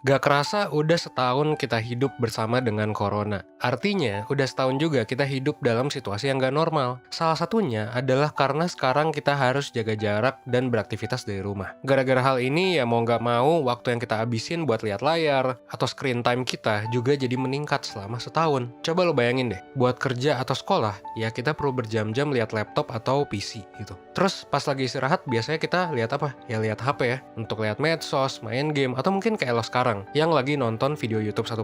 Gak kerasa udah setahun kita hidup bersama dengan corona. Artinya, udah setahun juga kita hidup dalam situasi yang gak normal. Salah satunya adalah karena sekarang kita harus jaga jarak dan beraktivitas dari rumah. Gara-gara hal ini ya mau gak mau, waktu yang kita habisin buat lihat layar atau screen time kita juga jadi meningkat selama setahun. Coba lo bayangin deh, buat kerja atau sekolah, ya kita perlu berjam-jam lihat laptop atau PC gitu. Terus pas lagi istirahat, biasanya kita lihat apa? Ya lihat HP ya, untuk lihat medsos, main game, atau mungkin kayak lo sekarang yang lagi nonton video YouTube 1%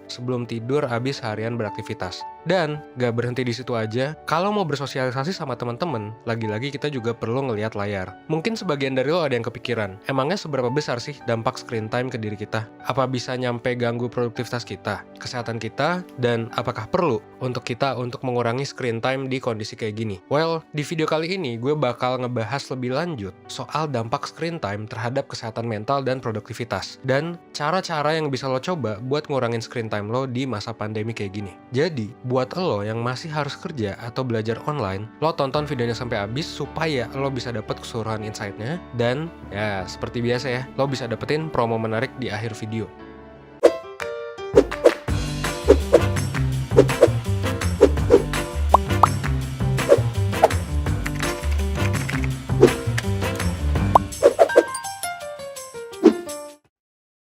sebelum tidur abis harian beraktivitas. Dan gak berhenti di situ aja, kalau mau bersosialisasi sama teman-teman, lagi-lagi kita juga perlu ngelihat layar. Mungkin sebagian dari lo ada yang kepikiran, emangnya seberapa besar sih dampak screen time ke diri kita? Apa bisa nyampe ganggu produktivitas kita, kesehatan kita, dan apakah perlu untuk kita untuk mengurangi screen time di kondisi kayak gini? Well, di video kali ini gue bakal ngebahas lebih lanjut soal dampak screen time terhadap kesehatan mental dan produktivitas. Dan cara-cara yang bisa lo coba buat ngurangin screen time lo di masa pandemi kayak gini. Jadi, buat lo yang masih harus kerja atau belajar online, lo tonton videonya sampai habis supaya lo bisa dapet keseluruhan insight-nya. Dan, ya seperti biasa ya, lo bisa dapetin promo menarik di akhir video.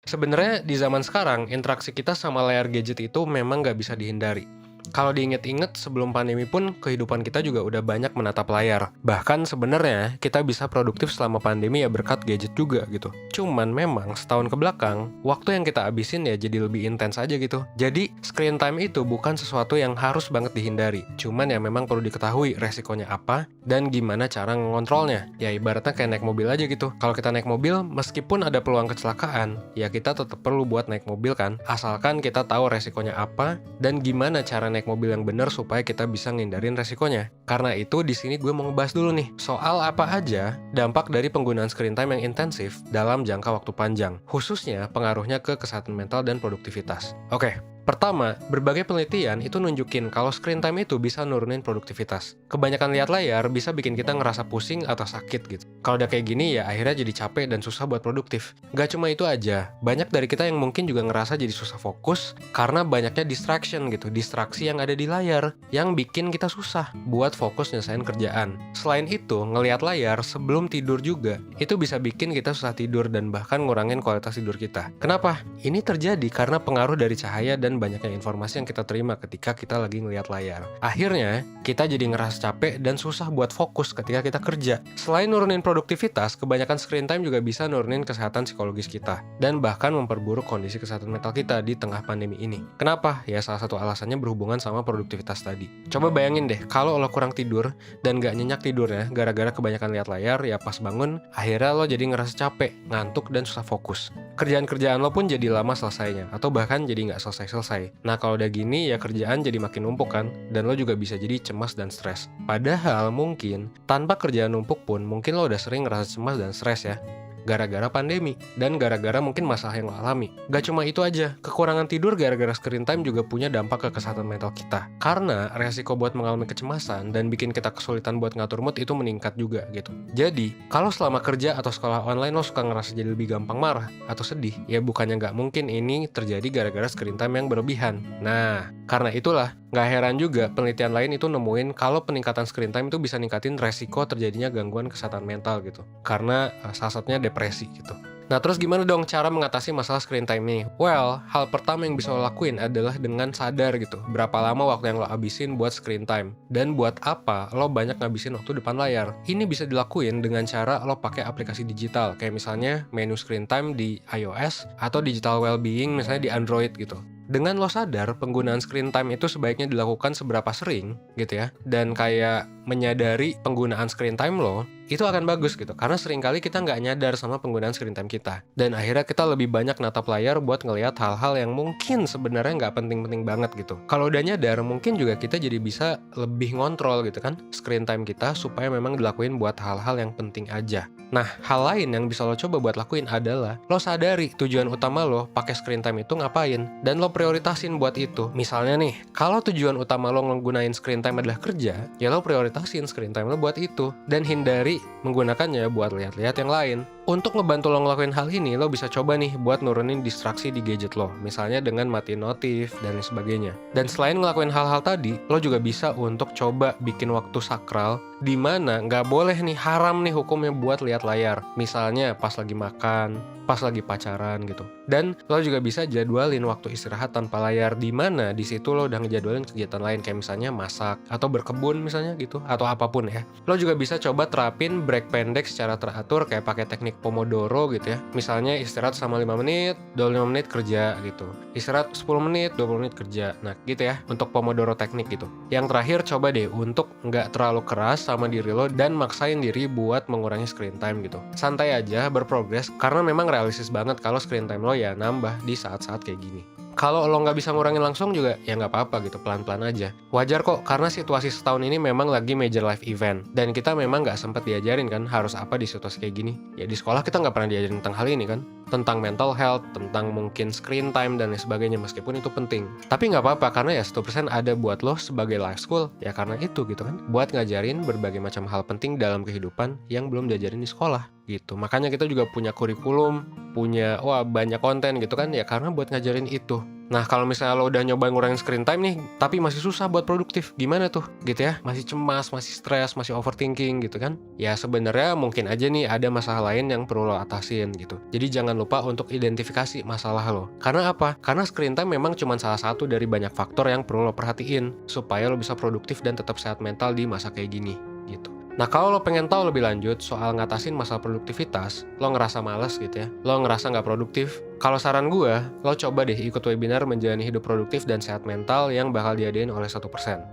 Sebenarnya di zaman sekarang, interaksi kita sama layar gadget itu memang nggak bisa dihindari. Kalau diinget-inget, sebelum pandemi pun kehidupan kita juga udah banyak menatap layar. Bahkan sebenarnya kita bisa produktif selama pandemi ya berkat gadget juga gitu. Cuman memang setahun ke belakang, waktu yang kita habisin ya jadi lebih intens aja gitu. Jadi screen time itu bukan sesuatu yang harus banget dihindari. Cuman ya memang perlu diketahui resikonya apa dan gimana cara ngontrolnya. Ya ibaratnya kayak naik mobil aja gitu. Kalau kita naik mobil, meskipun ada peluang kecelakaan, ya kita tetap perlu buat naik mobil kan. Asalkan kita tahu resikonya apa dan gimana cara naik mobil yang benar supaya kita bisa ngindarin resikonya. Karena itu di sini gue mau ngebahas dulu nih soal apa aja dampak dari penggunaan screen time yang intensif dalam jangka waktu panjang, khususnya pengaruhnya ke kesehatan mental dan produktivitas. Oke. Pertama, berbagai penelitian itu nunjukin kalau screen time itu bisa nurunin produktivitas. Kebanyakan lihat layar bisa bikin kita ngerasa pusing atau sakit gitu. Kalau udah kayak gini ya akhirnya jadi capek dan susah buat produktif. Gak cuma itu aja, banyak dari kita yang mungkin juga ngerasa jadi susah fokus karena banyaknya distraction gitu, distraksi yang ada di layar, yang bikin kita susah buat fokus nyelesain kerjaan. Selain itu, ngelihat layar sebelum tidur juga, itu bisa bikin kita susah tidur dan bahkan ngurangin kualitas tidur kita. Kenapa? Ini terjadi karena pengaruh dari cahaya dan banyaknya informasi yang kita terima ketika kita lagi ngelihat layar. Akhirnya, kita jadi ngerasa capek dan susah buat fokus ketika kita kerja. Selain nurunin produktivitas, kebanyakan screen time juga bisa nurunin kesehatan psikologis kita dan bahkan memperburuk kondisi kesehatan mental kita di tengah pandemi ini. Kenapa? Ya salah satu alasannya berhubungan sama produktivitas tadi. Coba bayangin deh, kalau lo kurang tidur dan gak nyenyak tidurnya gara-gara kebanyakan lihat layar, ya pas bangun, akhirnya lo jadi ngerasa capek, ngantuk, dan susah fokus. Kerjaan-kerjaan lo pun jadi lama selesainya, atau bahkan jadi nggak selesai-selesai. Nah kalau udah gini ya kerjaan jadi makin numpuk kan, dan lo juga bisa jadi cemas dan stres. Padahal mungkin tanpa kerjaan numpuk pun mungkin lo udah sering ngerasa cemas dan stres ya, gara-gara pandemi, dan gara-gara mungkin masalah yang lo alami. Gak cuma itu aja, kekurangan tidur gara-gara screen time juga punya dampak ke kesehatan mental kita. Karena resiko buat mengalami kecemasan dan bikin kita kesulitan buat ngatur mood itu meningkat juga gitu. Jadi, kalau selama kerja atau sekolah online lo suka ngerasa jadi lebih gampang marah atau sedih, ya bukannya gak mungkin ini terjadi gara-gara screen time yang berlebihan. Nah, karena itulah, gak heran juga penelitian lain itu nemuin kalau peningkatan screen time itu bisa ningkatin resiko terjadinya gangguan kesehatan mental gitu. Karena salah satunya depresi gitu. Nah terus gimana dong cara mengatasi masalah screen time ini? Well, hal pertama yang bisa lo lakuin adalah dengan sadar gitu berapa lama waktu yang lo habisin buat screen time, dan buat apa lo banyak ngabisin waktu depan layar. Ini bisa dilakuin dengan cara lo pakai aplikasi digital, kayak misalnya menu screen time di iOS atau digital well-being misalnya di Android gitu. Dengan lo sadar penggunaan screen time itu sebaiknya dilakukan seberapa sering gitu ya, dan kayak menyadari penggunaan screen time lo, itu akan bagus gitu. Karena seringkali kita nggak nyadar sama penggunaan screen time kita. Dan akhirnya kita lebih banyak natap layar buat ngelihat hal-hal yang mungkin sebenarnya nggak penting-penting banget gitu. Kalau udah nyadar, mungkin juga kita jadi bisa lebih ngontrol gitu kan screen time kita supaya memang dilakuin buat hal-hal yang penting aja. Nah, hal lain yang bisa lo coba buat lakuin adalah lo sadari tujuan utama lo pakai screen time itu ngapain, dan lo prioritasin buat itu. Misalnya nih, kalau tujuan utama lo nggunain screen time adalah kerja, ya lo prioritasin screen time lo buat itu dan hindari menggunakannya buat lihat-lihat yang lain. Untuk ngebantu lo ngelakuin hal ini, lo bisa coba nih buat nurunin distraksi di gadget lo. Misalnya dengan matiin notif dan lain sebagainya. Dan selain ngelakuin hal-hal tadi, lo juga bisa untuk coba bikin waktu sakral di mana nggak boleh nih, haram nih hukumnya buat lihat layar. Misalnya pas lagi makan, pas lagi pacaran gitu. Dan lo juga bisa jadwalin waktu istirahat tanpa layar, di mana di situ lo udah ngejadwalin kegiatan lain kayak misalnya masak atau berkebun misalnya gitu, atau apapun ya. Lo juga bisa coba terapin break pendek secara teratur kayak pakai teknik Pomodoro gitu ya. Misalnya istirahat sama 5 menit, 25 menit kerja gitu. Istirahat 10 menit, 20 menit kerja. Nah gitu ya, untuk Pomodoro teknik gitu. Yang terakhir coba deh untuk nggak terlalu keras sama diri lo dan maksain diri buat mengurangi screen time gitu. Santai aja, berprogres, karena memang realistis banget kalau screen time lo ya nambah di saat-saat kayak gini. Kalau lo nggak bisa ngurangin langsung juga, ya nggak apa-apa gitu, pelan-pelan aja. Wajar kok, karena situasi setahun ini memang lagi major life event. Dan kita memang nggak sempet diajarin kan harus apa di situasi kayak gini. Ya di sekolah kita nggak pernah diajarin tentang hal ini kan. Tentang mental health, tentang mungkin screen time dan lain sebagainya, meskipun itu penting. Tapi nggak apa-apa, karena ya 1% ada buat lo sebagai life school, ya karena itu gitu kan. Buat ngajarin berbagai macam hal penting dalam kehidupan yang belum diajarin di sekolah gitu. Makanya kita juga punya kurikulum, punya banyak konten gitu kan, ya karena buat ngajarin itu. Nah kalau misalnya lo udah nyoba ngurangin screen time nih, tapi masih susah buat produktif, gimana tuh gitu ya? Masih cemas, masih stres, masih overthinking gitu kan? Ya sebenarnya mungkin aja nih ada masalah lain yang perlu lo atasin gitu. Jadi jangan lupa untuk identifikasi masalah lo. Karena apa? Karena screen time memang cuma salah satu dari banyak faktor yang perlu lo perhatiin supaya lo bisa produktif dan tetap sehat mental di masa kayak gini gitu. Nah kalau lo pengen tahu lebih lanjut soal ngatasin masalah produktivitas, lo ngerasa males gitu ya, lo ngerasa nggak produktif, kalau saran gue, lo coba deh ikut webinar menjalani hidup produktif dan sehat mental yang bakal diadain oleh 1%.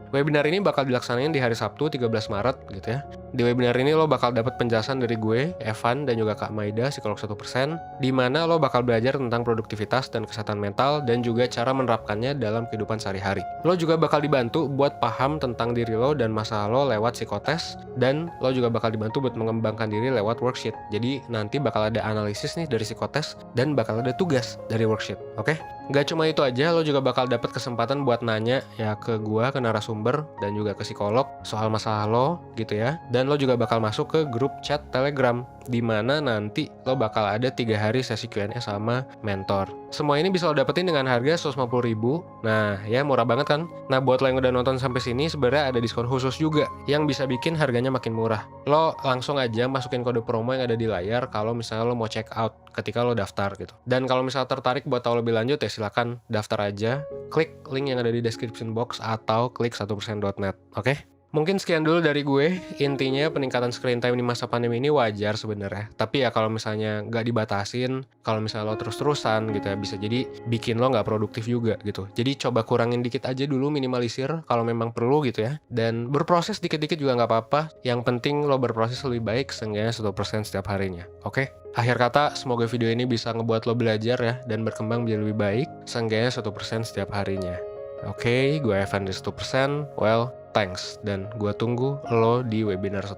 Webinar ini bakal dilaksanain di hari Sabtu 13 Maret gitu ya. Di webinar ini lo bakal dapat penjelasan dari gue, Evan, dan juga Kak Maida, psikolog 1%, di mana lo bakal belajar tentang produktivitas dan kesehatan mental dan juga cara menerapkannya dalam kehidupan sehari-hari. Lo juga bakal dibantu buat paham tentang diri lo dan masalah lo lewat psikotes, dan lo juga bakal dibantu buat mengembangkan diri lewat worksheet. Jadi nanti bakal ada analisis nih dari psikotes dan bakal ada tugas dari worksheet, oke? Gak cuma itu aja, lo juga bakal dapat kesempatan buat nanya ya ke gua, ke narasumber, dan juga ke psikolog soal masalah lo gitu ya. Dan lo juga bakal masuk ke grup chat Telegram, di mana nanti lo bakal ada 3 hari sesi Q&A sama mentor. Semua ini bisa lo dapetin dengan harga 150.000. Nah ya murah banget kan? Nah buat lo yang udah nonton sampai sini, sebenarnya ada diskon khusus juga yang bisa bikin harganya makin murah. Lo langsung aja masukin kode promo yang ada di layar kalau misalnya lo mau check out ketika lo daftar gitu. Dan kalau misalnya tertarik buat tahu lebih lanjut ya silakan daftar aja, klik link yang ada di description box atau klik 1%.net, oke? Mungkin sekian dulu dari gue. Intinya peningkatan screen time di masa pandemi ini wajar sebenarnya. Tapi ya kalau misalnya nggak dibatasin, kalau misalnya lo terus-terusan gitu ya, bisa jadi bikin lo nggak produktif juga gitu. Jadi coba kurangin dikit aja dulu, minimalisir kalau memang perlu gitu ya. Dan berproses dikit-dikit juga nggak apa-apa. Yang penting lo berproses lebih baik, seenggaknya 1% setiap harinya. Oke? Akhir kata, semoga video ini bisa ngebuat lo belajar ya, dan berkembang menjadi lebih baik, seenggaknya 1% setiap harinya. Oke, gue Evan dari 1%. Well, thanks. Dan gue tunggu lo di webinar 1%.